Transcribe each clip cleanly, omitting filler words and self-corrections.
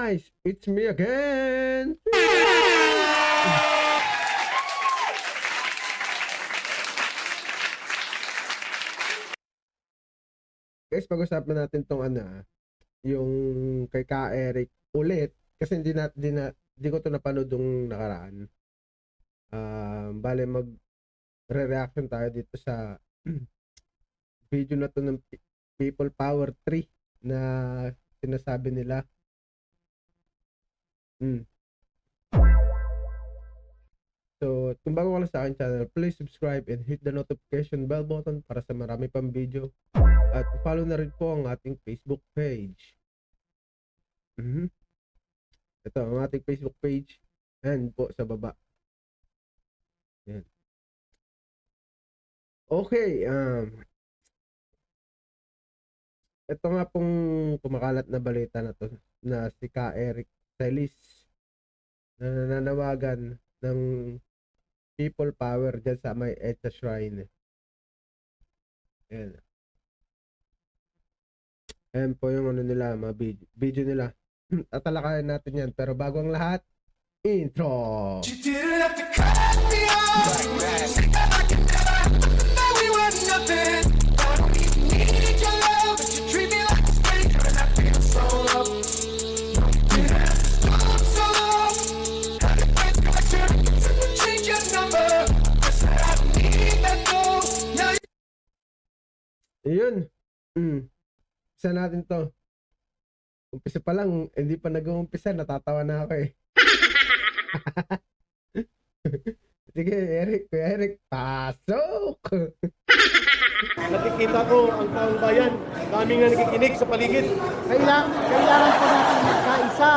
guys, it's me again. Guys, pag-usapan natin tong yung kay Ka Eric ulit kasi hindi ko to napanood nung nakaraan. Bale mag-reaction tayo dito sa video na to ng People Power 3 na sinasabi nila. So, kung bago ka lang sa aking channel, please subscribe and hit the notification bell button para sa marami pang video. At follow na rin po ang ating Facebook page. Ito ang ating Facebook page. Ayan po sa baba. Ayan. Okay, ito nga pong kumakalat na balita na to na si Ka Eric Celis na nananawagan ng people power dyan sa may EDSA Shrine. Ayan. Ayan po yung nila, mga video nila. Tatalakayan natin yan. Pero bago ang lahat, intro! Ayun. Isa natin to. Umpisa pa lang, hindi pa nag-uumpisa, natatawa na ako eh. Sige, Kuya Eric, pasok! Nakikita ko ang taong bayan, daming na nakikinig sa paligid. Kailangan po natin magkaisa,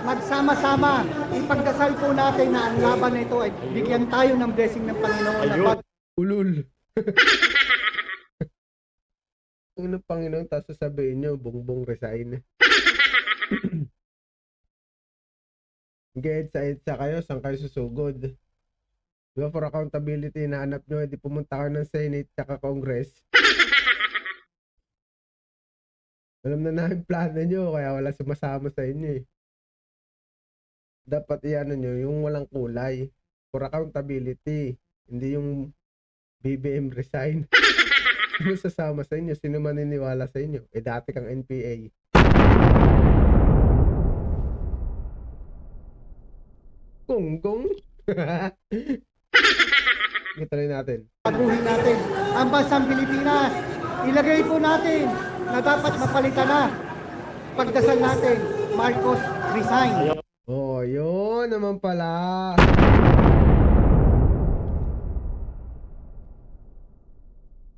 magsama-sama, ipagdasal po natin na ang laban na ito ay bigyan tayo ng blessing ng Panginoon. Ayun. Ulul. Ang Panginoon, tapos sasabihin nyo, bongbong resign. Edsa kayo, saan kayo susugod? Diba for accountability, nahanap nyo, hindi pumunta kayo ng Senate tsaka Congress. Alam na namin plano nyo, kaya wala sumasama sa inyo eh. Dapat iyan nyo, yung walang kulay. For accountability, hindi yung BBM resign. Sino sasama sa inyo? Sino maniniwala sa inyo? Eh dati kang NPA. Gonggong. Kita rin natin. Baguhin natin ang bansang Pilipinas. Ilagay po natin na dapat mapalitan na. Pagdasal natin, Marcos resign. Oh, yun naman pala.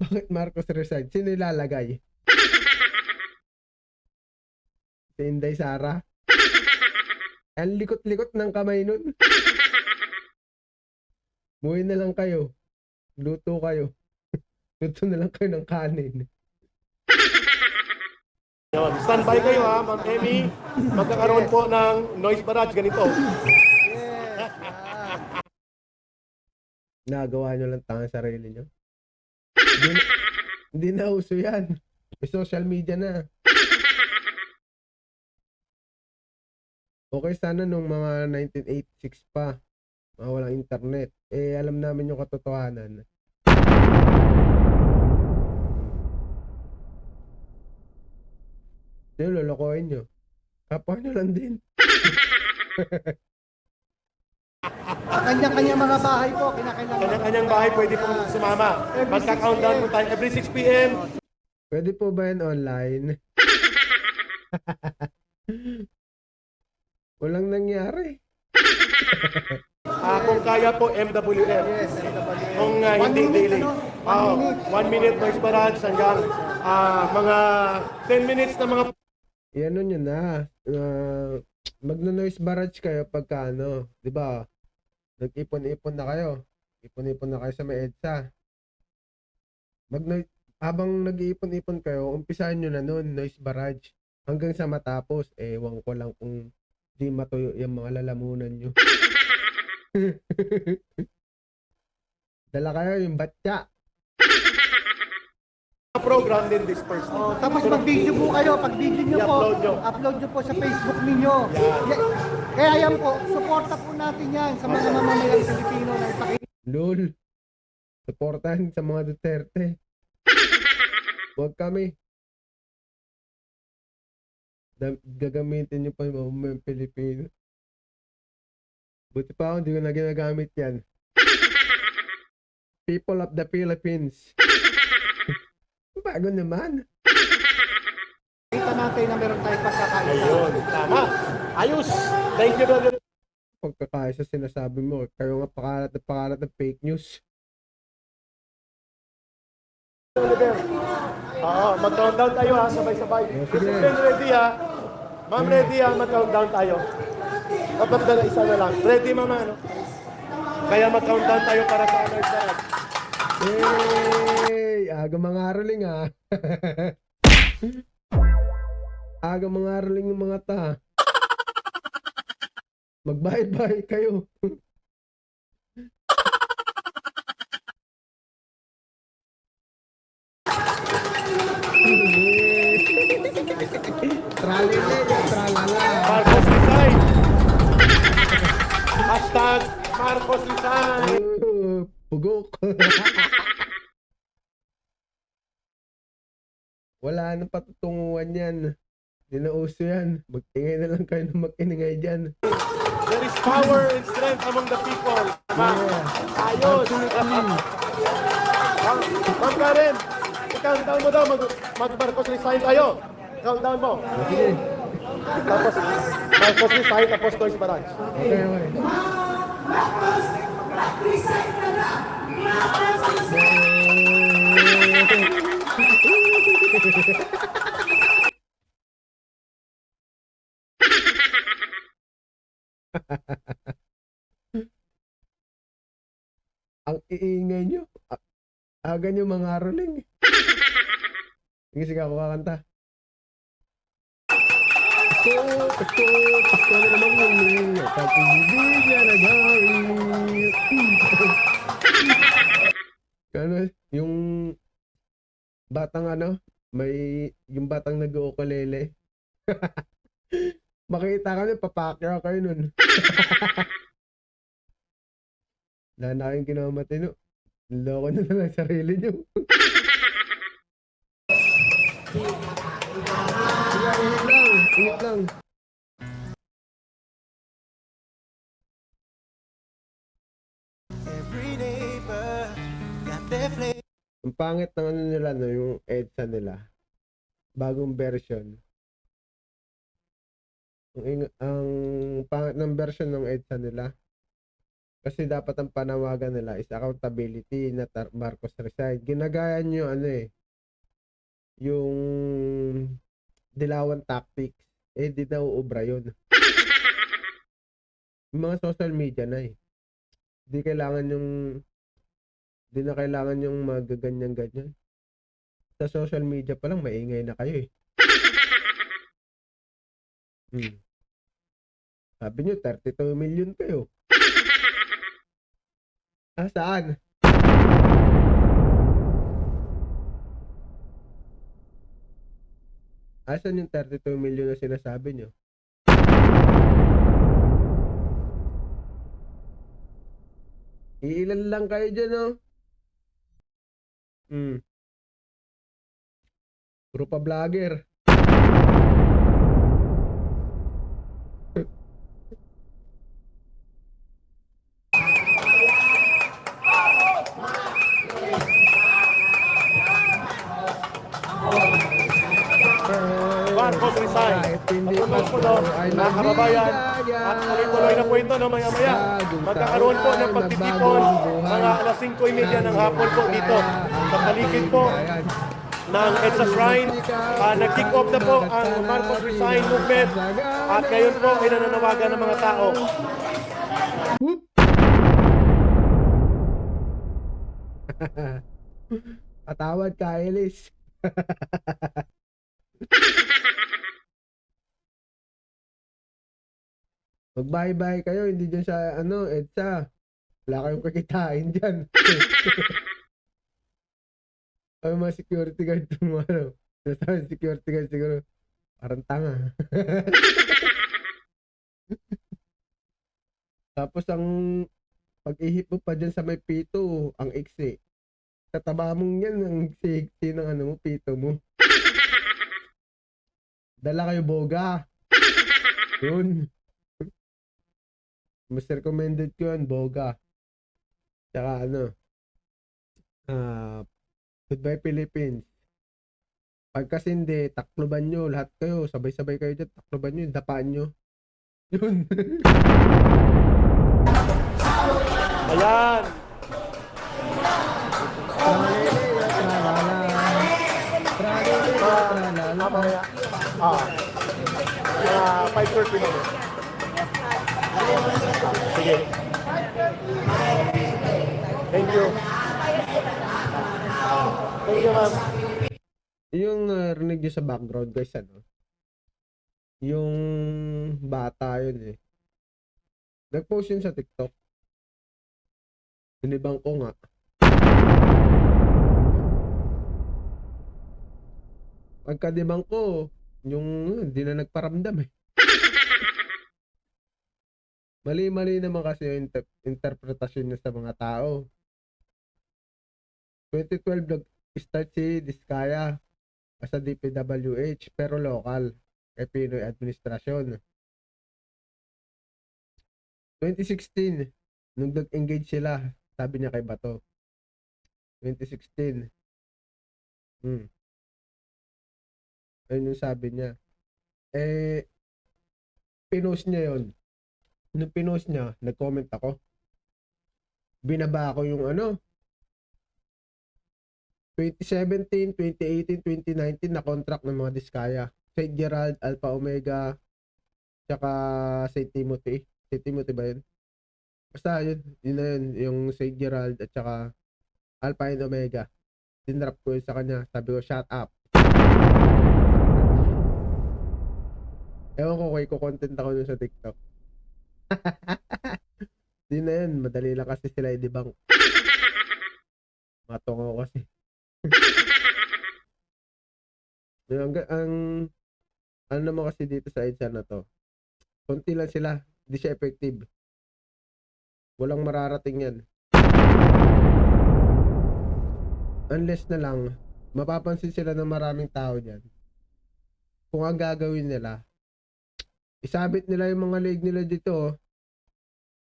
Bakit Marcos resign? Sino ilalagay? Si Inday Sara? Ang likot-likot ng kamay nun. Muwi na lang kayo. Luto kayo. Luto na lang kayo ng kanin. Yun, standby kayo ha, Ma'am Emmy. Magkakaroon po ng noise barrage ganito. Nagawa nyo lang tangan sarili nyo. Hindi na uso yan. May social media na. Okay sana nung mga 1986 pa. Mga walang internet. Eh, alam namin yung katotohanan. Hindi, lolokohin nyo. Kapwa nyo lang din. Kanya-kanya mga bahay po, kinakailangan. Kanya-kanyang bahay pwede po sumama. Magka-countdown po tayo every 6 p.m. Pwede po ba yan online? Walang nangyari. Kung kaya po, MWF. Kung hindi daily. 1 minute noise barrage hanggang mga 10 minutes na mga... Yan nyo na. Magno-noise barrage kayo pagka di ba? Nag-ipon-ipon na kayo. Ipon-ipon na kayo sa may EDSA. Habang nag-iipon-ipon kayo, umpisahan nyo na nun, noise barrage. Hanggang sa matapos, ewan ko lang kung di matuyo yung mga lalamunan nyo. Dala kayo yung batya. program din dispersed. Oh, tapos mag-video po kayo. Pag video nyo po, I-upload nyo. upload nyo po sa Facebook ninyo. Yan. Kaya yan po, suporta po natin yan sa mga mamamayang Pilipino na ipakita. Lol. Supportahan sa mga Duterte. Huwag kami. Gagamitin niyo pa yung mga Pilipino. Buti pa ako, hindi ko na ginagamit yan. People of the Philippines. Bago naman. natin na meron tayong pagkakaisa. Ayun, tama. Ayos. Thank you, brother. Pagkakaisa sinasabi mo, kayo nga pakalat ng fake news. Oliver. Oo, mag-countdown tayo ha, sabay-sabay. sige. Discipline ready ha. Ma'am, ready ha, mag-countdown tayo. Kapag na isa na lang. Ready, mama, ano? Kaya mag-countdown tayo para sa honor side. Hey! Aga mga araling ha. Aga mga araling ng mga ta. Magbayad-bayad kayo. Tralala. Marcos resign. Hashtag Marcos resign. Pugok. Wala nang patutunguhan yan. Hindi na uso yan. Mag-ingay na lang kayo na mag-ingay dyan. There is power and strength among the people. Yeah. Ayos. Ma'am Karen, i-countdown mo daw. Mag-Marcos resign tayo. Countdown mo. Sige. Tapos Marcos resign, tapos Toys Barrage. Okay, okay. Ang iingay nyo. Aga nyo mga roling. Sige, ako kakanta. Pasko na naman muling at ibigyan na gari. Ano, yung batang yung batang nag-uukulele. Makita ka nun, papakya kayo nun. Wala na kayong ginawa matino. Loko na lang sarili nyo. Ingat lang. Ang pangit ng nila, no, yung EDSA nila. Bagong version. Ang pangit ng version ng EDSA nila. Kasi dapat ang panawagan nila is accountability na Marcos resign. Ginagaya nyo yung dilawan tactics. Di na uubra yun. Yung mga social media na Di na kailangan yung magaganyan-ganyan. Sa social media pa lang, maingay na kayo Sabi nyo, 32 million kayo. Saan? Asan yung 32 million na sinasabi nyo? Iilan lang kayo dyan, no? Puro pa vlogger. Marcos resign. Patuloy po daw, mga kababayan. At tuloy-tuloy na po ito, no, maya-maya. Magkakaroon po ng pagtitipon mga alas 5:30 ng hapon po dito sa paligid po ng EDSA Shrine. Nag-kick off na po ang Marcos resign movement. At ngayon po ay nananawagan ng mga tao. Patawad ka, Elis. Mag-bye-bye kayo, hindi dyan sa EDSA. Wala kayong kakitain dyan. Ay, mga security guard mo, ano. Nasabi security guard siguro, parang tanga. Tapos ang pag-ihip mo pa dyan sa may pito, ang iksi. Tataba mong yan, ang iksi ng ano mo, pito mo. Dala kayo boga. Yun. Mas recommended ko yun, boga. Tsaka ano, Goodbye Philippines. Pag kasi hindi, takloban nyo, lahat kayo, sabay-sabay kayo dyan, takloban nyo, dapaan nyo. Yun. Ayan. Mamaya. 5:30 na. Sige. Thank you. Thank you, ma'am. Yung rinig nyo sa background guys, ano? Yung bata yun eh. Nag-post yun sa TikTok. Sinibang ko nga. Pagkadibang ko, yung hindi na nagparamdam eh. Mali-mali naman kasi yung interpretasyon niya sa mga tao. 2012 nag-start si Diskaya as a DPWH pero local kay Pinoy administrasyon. 2016 nung nag-engage sila, sabi niya kay Bato. 2016. Ayun yung sabi niya. Pinost niya yun. Nung pinost niya, nag-comment ako. Binaba ako yung 2017, 2018, 2019 na contract ng mga Diskaya. St. Gerald, Alpha Omega, tsaka St. Timothy. St. Timothy ba yun? Basta yun na yun, yung St. Gerald at tsaka Alpha and Omega. Dinrap ko yun sa kanya. Sabi ko, shut up. Ewan ko kay content ako dun sa TikTok. Di na yun, madali lang kasi sila i-debunk. Matungo kasi. ang ano naman kasi dito sa EDSA na to, konti lang sila, di siya effective. Walang mararating yan. Unless na lang, mapapansin sila ng maraming tao dyan. Kung ang gagawin nila, isabit nila yung mga leeg nila dito.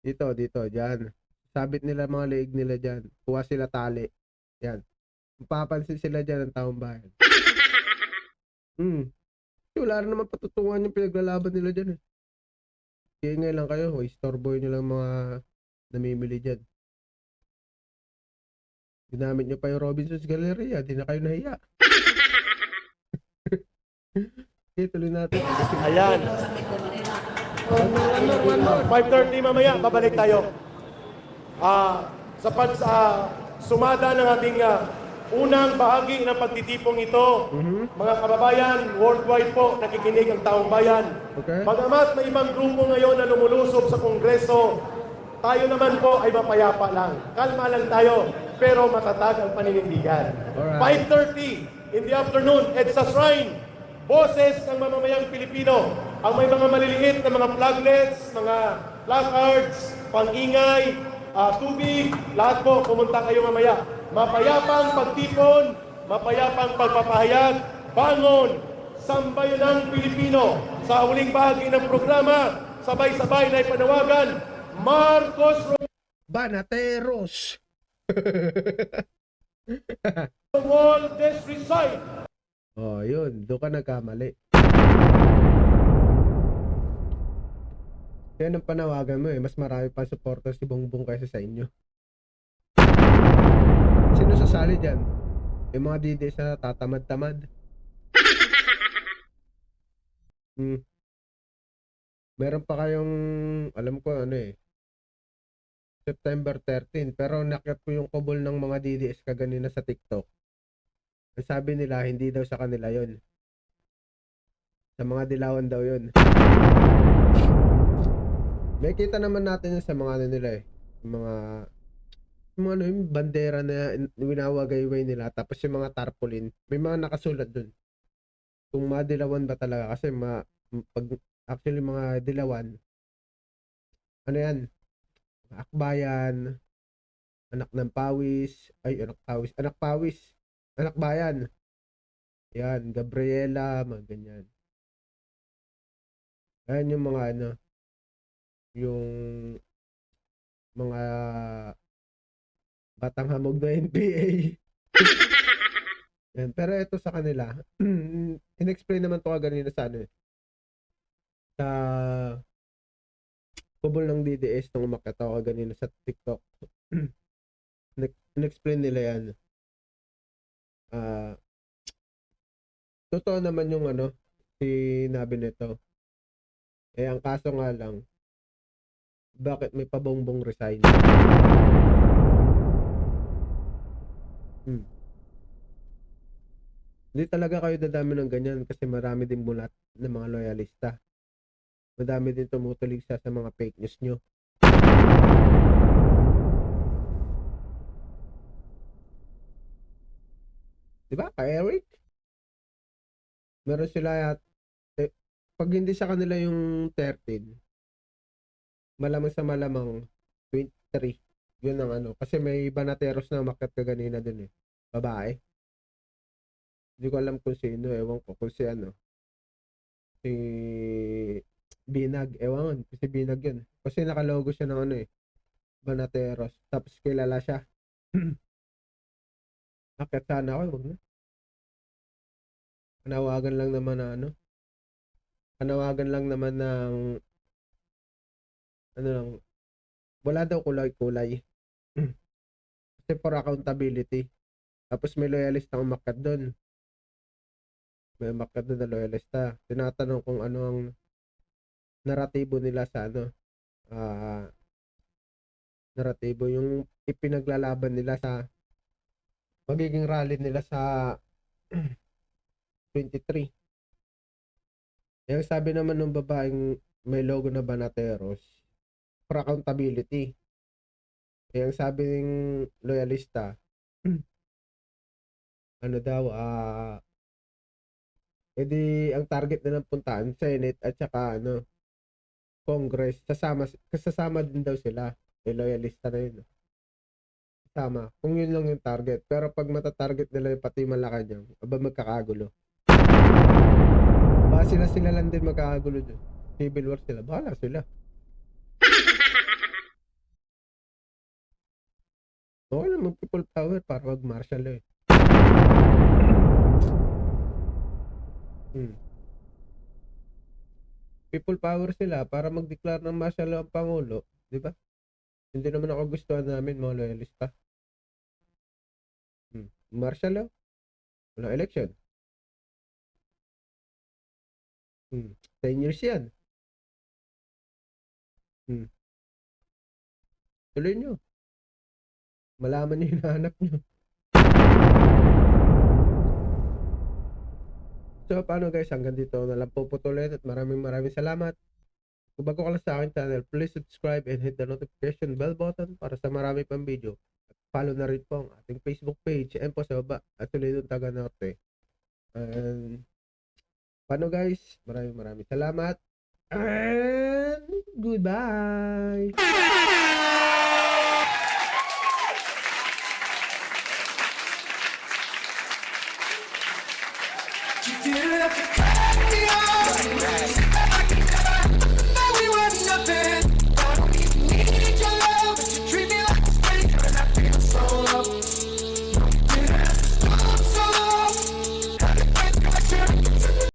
Dito, dyan. Sabit nila mga leeg nila dyan. Kuha sila tali. Yan. Mapapansin sila dyan ng taong bayan. Wala na naman patutungan yung pinaglalaban nila dyan eh. Kaya ngayon lang kayo, istorboy nyo lang mga namimili dyan. Ginamit nyo pa yung Robinson's Galleria, di na kayo nahiya. Okay, tuloy natin. Ayan. 5:30 mamaya, babalik tayo. Sa sumada ng ating unang bahagi ng pagtitipong ito, mga kababayan, worldwide po, nakikinig ang taong bayan. Okay. Bagamat may ibang grupo ngayon na lumulusob sa Kongreso, tayo naman po ay mapayapa lang. Kalma lang tayo, pero matatag ang paninindigan. Alright. 5:30 in the afternoon, EDSA Shrine. Boses ng mamamayang Pilipino, ang may mga maliliit na mga flaglets, mga placards, pang-ingay, tubig, lahat po, pumunta kayo mamaya. Mapayapang pagtipon, mapayapang pagpapahayag, bangon, sambayanang Pilipino. Sa huling bahagi ng programa, sabay-sabay na ipanawagan, Marcos Banateros! Romualdez resign! Oh, yun. Doon ka nagkamali. Yan ang panawagan mo eh. Mas marami pa supporter si Bongbong kaysa sa inyo. Sino sasali dyan? Yung mga DDS na tatamad-tamad. Meron pa kayong, alam ko September 13. Pero nakyat ko yung kubol ng mga DDS kaganina sa TikTok. Ang sabi nila, hindi daw sa kanila yon. Sa mga dilawan daw yon. May kita naman natin yun sa mga nila eh. Yung mga Yung ano, yung bandera na winawagayway nila, tapos yung mga tarpaulin, may mga nakasulat dun. Kung madilawan ba talaga, kasi pag actually mga dilawan, ano yan, akbayan, anak ng pawis, ay anak pawis, anak bayan, yan, Gabriela, mga ganyan. Ayan yung mga ano, yung mga batang hamog na NPA. Yan. Pero ito sa kanila, in-explain naman to kanina sa ano, sa kubol ng DDS nung umakyat ako kanina sa TikTok. In-explain nila yan. Ah, totoo naman yung ano, sinabi nito. Eh, ang kaso nga lang, bakit may pabongbong resign? Hmm. Hindi talaga kayo dadami ng ganyan kasi marami din bulat ng mga loyalista. Madami din tumutulig sa mga fake news nyo. Diba? Kay Eric? Meron sila eh, pag hindi sa kanila yung 13, malamang sa malamang 23. Yun ang ano. Kasi may banateros na umakyat ka ganina dun eh. Babae. Hindi ko alam kung sino. Ewan ko kung si ano. Si Binag. Ewan ko si Binag yun. Kasi nakalogo siya ng ano eh. Banateros. Tapos kilala siya. Akyat sana ako. Huwag na. Panawagan lang naman na ano. Panawagan lang naman ng ano lang. Wala daw kulay-kulay. Kasi for accountability. Tapos may loyalista umakyat doon. May umakyat doon na loyalista. Tinatanong kung ano ang naratibo nila sa ano. Naratibo yung ipinaglalaban nila sa magiging rally nila sa 23. Yung sabi naman ng babaeng may logo na Banateros for accountability. Yung sabi ng loyalista ano daw edi ang target na ng puntaan Senate at saka ano Congress, kasama din daw sila. Loyalista na yun. Tama. Kung yun lang yung target. Pero pag matatarget nila yung pati Malacanang, aba magkakagulo. Baka sila lang din magkakagulo dun. Civil war sila. Bahala sila. Okay lang mag-people power para mag-martial law eh. People power sila para mag-declare ng martial law ang Pangulo. Di ba? Hindi naman ako gustuhan namin mga loyalista. Martial law. Walang election. 10 years yan. Tuloy nyo. Malaman nyo yung hinahanap nyo. So, paano guys? Hanggang dito na lang puputulin at maraming salamat. Kung bago ka lang sa aking channel, please subscribe and hit the notification bell button para sa marami pang video. At follow na rin po ang ating Facebook page and po sa baba at Toledo Taga Norte. And paano guys? Maraming salamat. And goodbye!